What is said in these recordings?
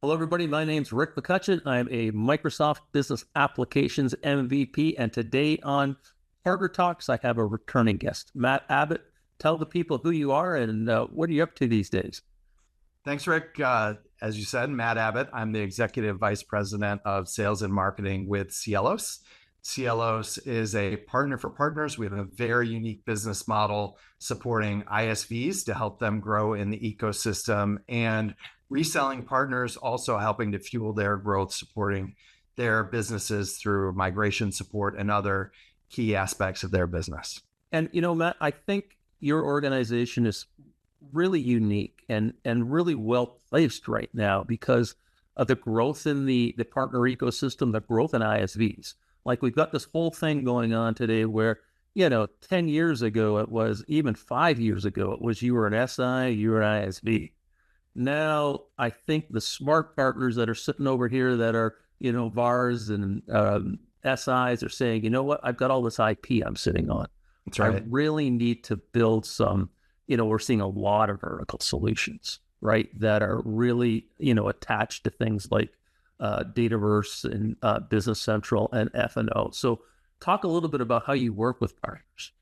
Hello, everybody. My name's Rick McCutcheon. I'm a Microsoft Business Applications MVP, and today on PartnerTalks, I have a returning guest, Matt Abbott. Tell the people who you are and what are you up to these days? Thanks, Rick. As you said, Matt Abbott. I'm the Executive Vice President of Sales and Marketing with Ciellos. Ciellos is a partner for partners. We have a very unique business model supporting ISVs to help them grow in the ecosystem, and reselling partners also helping to fuel their growth, supporting their businesses through migration support and other key aspects of their business. And, Matt, I think your organization is really unique and really well placed right now because of the growth in the partner ecosystem, the growth in ISVs. Like we've got this whole thing going on today where, 10 years ago, it was even 5 years ago, it was you were an SI, you were an ISV. Now, I think the smart partners that are sitting over here that are, VARs and SIs are saying, you know what, I've got all this IP I'm sitting on. That's right. I really need to build some, we're seeing a lot of vertical solutions, right, that are really, attached to things like Dataverse and Business Central and F&O. So talk a little bit about how you work with partners.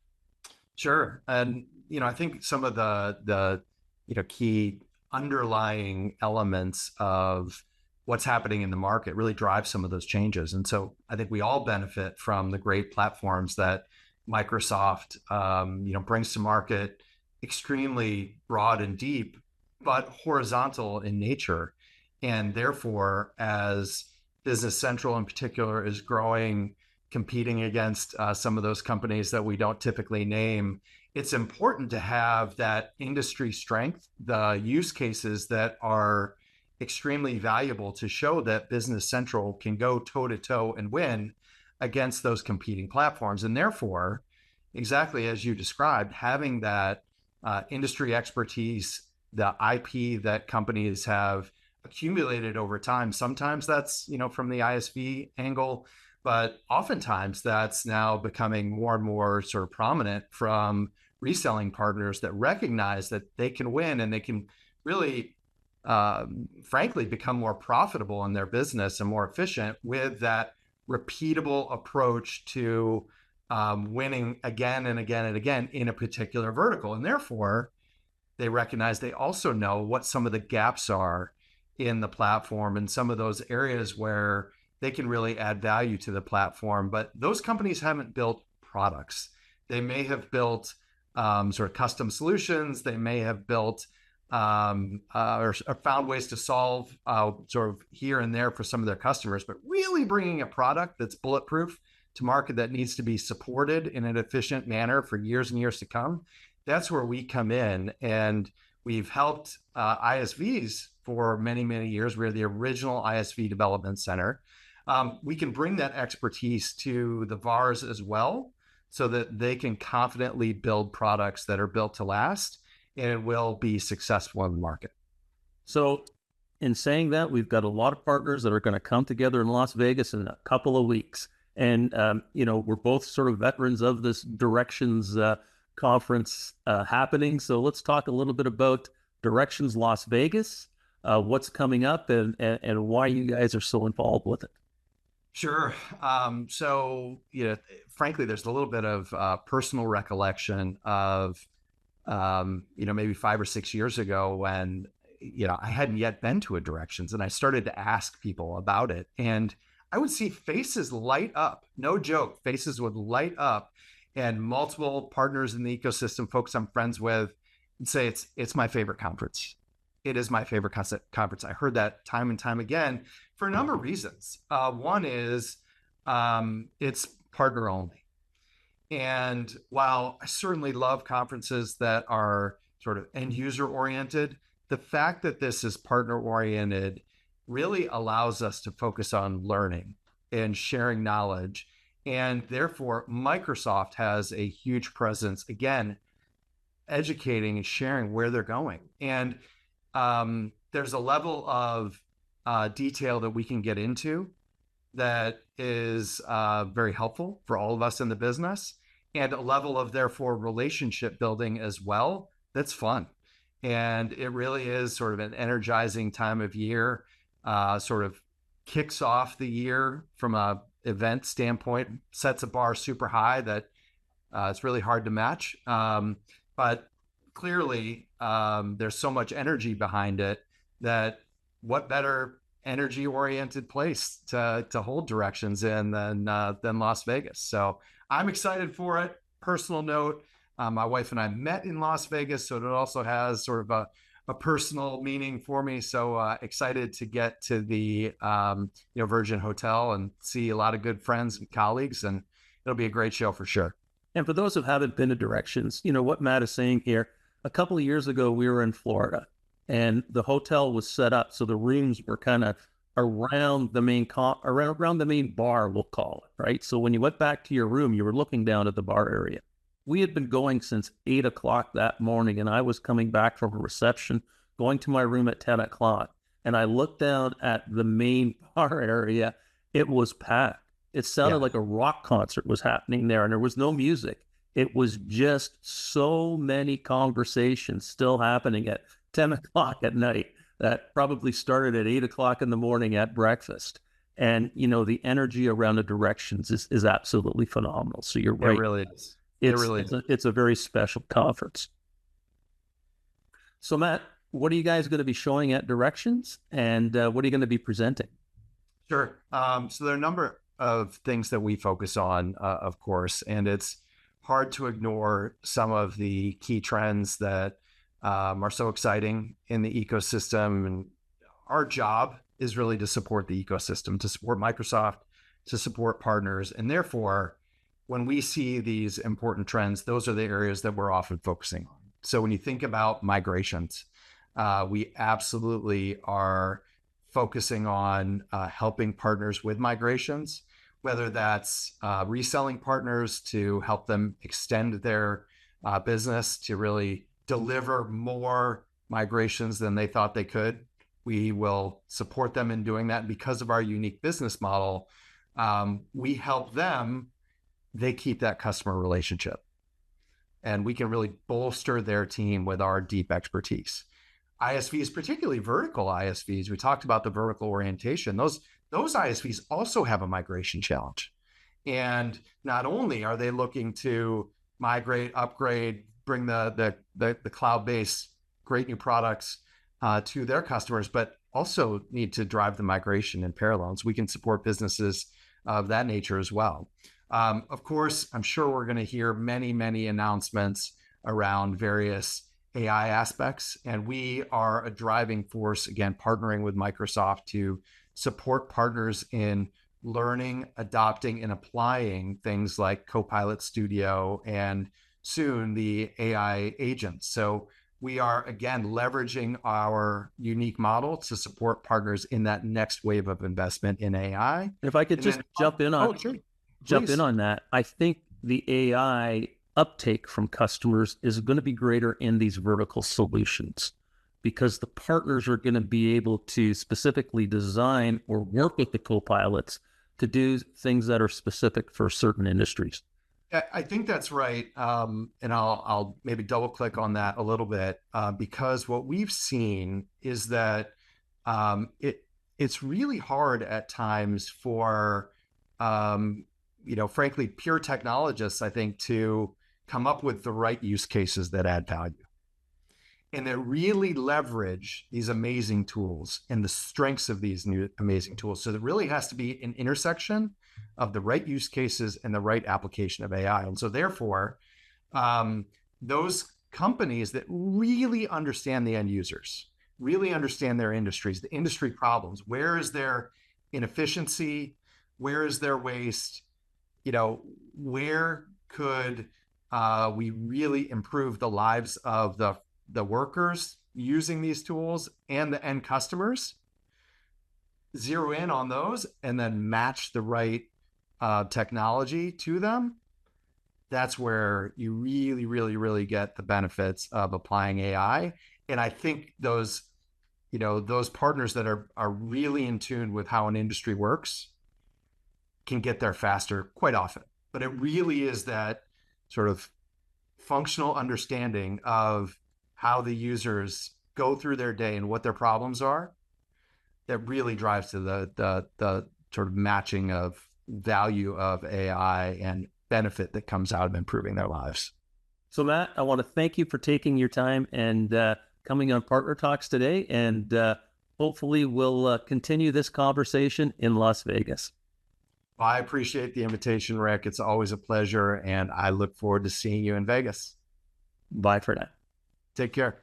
Sure. And, I think some of the key underlying elements of what's happening in the market really drive some of those changes. And so I think we all benefit from the great platforms that Microsoft, brings to market, extremely broad and deep, but horizontal in nature. And therefore, as Business Central in particular is growing, competing against some of those companies that we don't typically name, it's important to have that industry strength, the use cases that are extremely valuable to show that Business Central can go toe to toe and win against those competing platforms. And therefore, exactly as you described, having that industry expertise, the IP that companies have accumulated over time. Sometimes that's, from the ISV angle, but oftentimes that's now becoming more and more sort of prominent from reselling partners that recognize that they can win and they can really, frankly, become more profitable in their business and more efficient with that repeatable approach to winning again and again and again in a particular vertical. And therefore, they recognize they also know what some of the gaps are in the platform and some of those areas where they can really add value to the platform. But those companies haven't built products. They may have built sort of custom solutions. They may have built or found ways to solve sort of here and there for some of their customers, but really bringing a product that's bulletproof to market that needs to be supported in an efficient manner for years and years to come. That's where we come in, and we've helped ISVs for many, many years. We're the original ISV development center. We can bring that expertise to the VARs as well so that they can confidently build products that are built to last and will be successful in the market. So in saying that, we've got a lot of partners that are going to come together in Las Vegas in a couple of weeks. And, we're both sort of veterans of this Directions conference happening. So let's talk a little bit about Directions Las Vegas, what's coming up and why you guys are so involved with it. Sure. So, frankly, there's a little bit of personal recollection of, maybe 5 or 6 years ago when, I hadn't yet been to a Directions and I started to ask people about it. And I would see faces light up, no joke, faces would light up, and multiple partners in the ecosystem, folks I'm friends with, would say, it's my favorite conference. It is my favorite conference. I heard that time and time again for a number of reasons. One is it's partner only. And while I certainly love conferences that are sort of end user oriented, the fact that this is partner oriented really allows us to focus on learning and sharing knowledge. And therefore, Microsoft has a huge presence, again, educating and sharing where they're going. And there's a level of detail that we can get into that is very helpful for all of us in the business, and a level of, therefore, relationship building as well that's fun. And it really is sort of an energizing time of year. sort of kicks off the year from a event standpoint, sets a bar super high that it's really hard to match. But clearly, there's so much energy behind it that what better energy-oriented place to hold directions in than Las Vegas. So I'm excited for it. Personal note, my wife and I met in Las Vegas, so it also has sort of a personal meaning for me. So excited to get to the Virgin Hotel and see a lot of good friends and colleagues, and it'll be a great show for sure. And for those who haven't been to Directions, what Matt is saying here, a couple of years ago, we were in Florida and the hotel was set up. So the rooms were kind of around the main around the main bar, we'll call it, right? So when you went back to your room, you were looking down at the bar area. We had been going since 8 o'clock that morning, and I was coming back from a reception, going to my room at 10 o'clock. And I looked down at the main bar area. It was packed. It sounded like a rock concert was happening there, and there was no music. It was just so many conversations still happening at 10 o'clock at night that probably started at 8 o'clock in the morning at breakfast. And, the energy around the Directions is absolutely phenomenal. So you're right. It really is. It's a very special conference. So Matt, what are you guys going to be showing at Directions, and what are you going to be presenting? Sure. So there are a number of things that we focus on, of course, and it's hard to ignore some of the key trends that are so exciting in the ecosystem. And our job is really to support the ecosystem, to support Microsoft, to support partners. And therefore, when we see these important trends, those are the areas that we're often focusing on. So when you think about migrations, we absolutely are focusing on helping partners with migrations, whether that's reselling partners to help them extend their business to really deliver more migrations than they thought they could. We will support them in doing that. And because of our unique business model, we help them. They keep that customer relationship, and we can really bolster their team with our deep expertise. ISVs, particularly vertical ISVs, we talked about the vertical orientation. Those ISVs also have a migration challenge. And not only are they looking to migrate, upgrade, bring the cloud-based great new products to their customers, but also need to drive the migration in parallel. So we can support businesses of that nature as well. Of course, I'm sure we're going to hear many, many announcements around various AI aspects, and we are a driving force, again, partnering with Microsoft to support partners in learning, adopting, and applying things like Copilot Studio and soon the AI agents. So we are, again, leveraging our unique model to support partners in that next wave of investment in AI. If I could jump in on that, I think the AI uptake from customers is going to be greater in these vertical solutions, because the partners are going to be able to specifically design or work with the co-pilots to do things that are specific for certain industries. I think that's right. And I'll maybe double click on that a little bit, because what we've seen is that it's really hard at times for, frankly, pure technologists, I think, to come up with the right use cases that add value and that really leverage these amazing tools and the strengths of these new amazing tools. So there really has to be an intersection of the right use cases and the right application of AI. And so therefore, those companies that really understand the end users, really understand their industries, the industry problems, where is their inefficiency, where is their waste, where could we really improve the lives of the workers using these tools and the end customers, zero in on those, and then match the right technology to them. That's where you really, really, really get the benefits of applying AI. And I think those partners that are really in tune with how an industry works can get there faster quite often. But it really is that sort of functional understanding of how the users go through their day and what their problems are that really drives to the sort of matching of value of AI and benefit that comes out of improving their lives. So Matt, I want to thank you for taking your time and coming on Partner Talks today, and hopefully we'll continue this conversation in Las Vegas. I appreciate the invitation, Rick. It's always a pleasure, and I look forward to seeing you in Vegas. Bye for now. Take care.